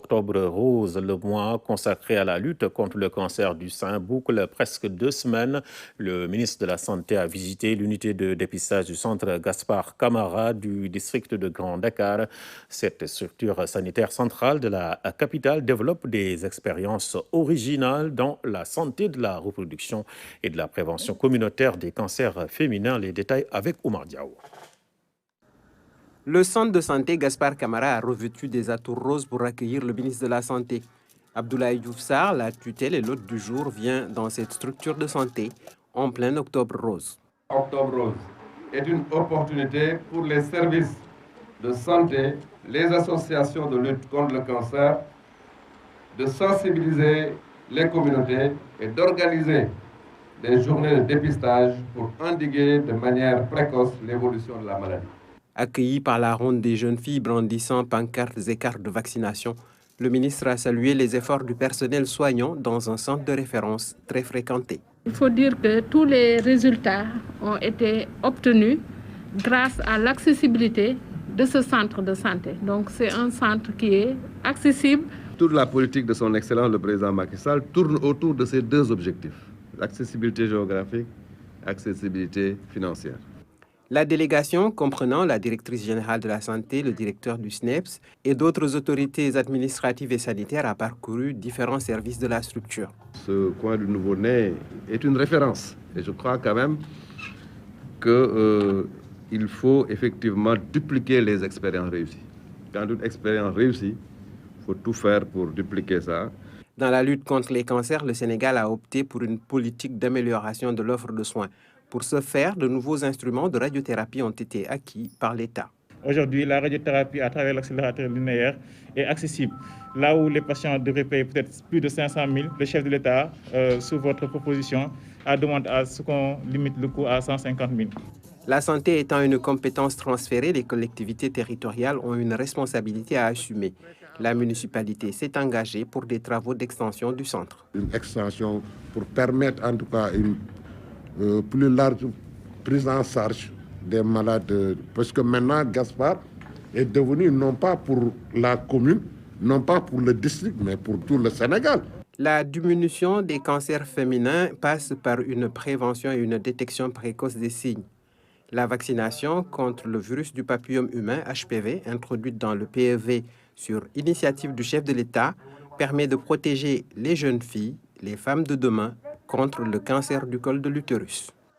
Octobre Rose, le mois consacré à la lutte contre le cancer du sein, boucle presque 2 semaines. Le ministre de la Santé a visité l'unité de dépistage du centre Gaspard Camara du district de Grand Dakar. Cette structure sanitaire centrale de la capitale développe des expériences originales dans la santé de la reproduction et de la prévention communautaire des cancers féminins. Les détails avec Oumar Diaw. Le centre de santé Gaspard Camara a revêtu des atours roses pour accueillir le ministre de la Santé. Abdoulaye Diouf Sarr, la tutelle et l'hôte du jour, vient dans cette structure de santé en plein Octobre Rose. Octobre Rose est une opportunité pour les services de santé, les associations de lutte contre le cancer, de sensibiliser les communautés et d'organiser des journées de dépistage pour endiguer de manière précoce l'évolution de la maladie. Accueilli par la ronde des jeunes filles brandissant pancartes et cartes de vaccination, le ministre a salué les efforts du personnel soignant dans un centre de référence très fréquenté. Il faut dire que tous les résultats ont été obtenus grâce à l'accessibilité de ce centre de santé. Donc c'est un centre qui est accessible. Toute la politique de son Excellence, le président Macky Sall, tourne autour de ces deux objectifs, l'accessibilité géographique, accessibilité financière. La délégation, comprenant la directrice générale de la santé, le directeur du SNEPS et d'autres autorités administratives et sanitaires, a parcouru différents services de la structure. Ce coin du Nouveau-Né est une référence et je crois quand même qu'il faut effectivement dupliquer les expériences réussies. Quand une expérience réussit, il faut tout faire pour dupliquer ça. Dans la lutte contre les cancers, le Sénégal a opté pour une politique d'amélioration de l'offre de soins. Pour ce faire, de nouveaux instruments de radiothérapie ont été acquis par l'État. Aujourd'hui, la radiothérapie à travers l'accélérateur linéaire est accessible. Là où les patients devraient payer peut-être plus de 500 000, le chef de l'État, sous votre proposition, a demandé à ce qu'on limite le coût à 150 000. La santé étant une compétence transférée, les collectivités territoriales ont une responsabilité à assumer. La municipalité s'est engagée pour des travaux d'extension du centre. Une extension pour permettre en tout cas une plus large prise en charge des malades. Parce que maintenant, Gaspard est devenu non pas pour la commune, non pas pour le district, mais pour tout le Sénégal. La diminution des cancers féminins passe par une prévention et une détection précoce des signes. La vaccination contre le virus du papillome humain, HPV, introduite dans le PEV sur initiative du chef de l'État, permet de protéger les jeunes filles, les femmes de demain, contre le cancer du col de l'utérus.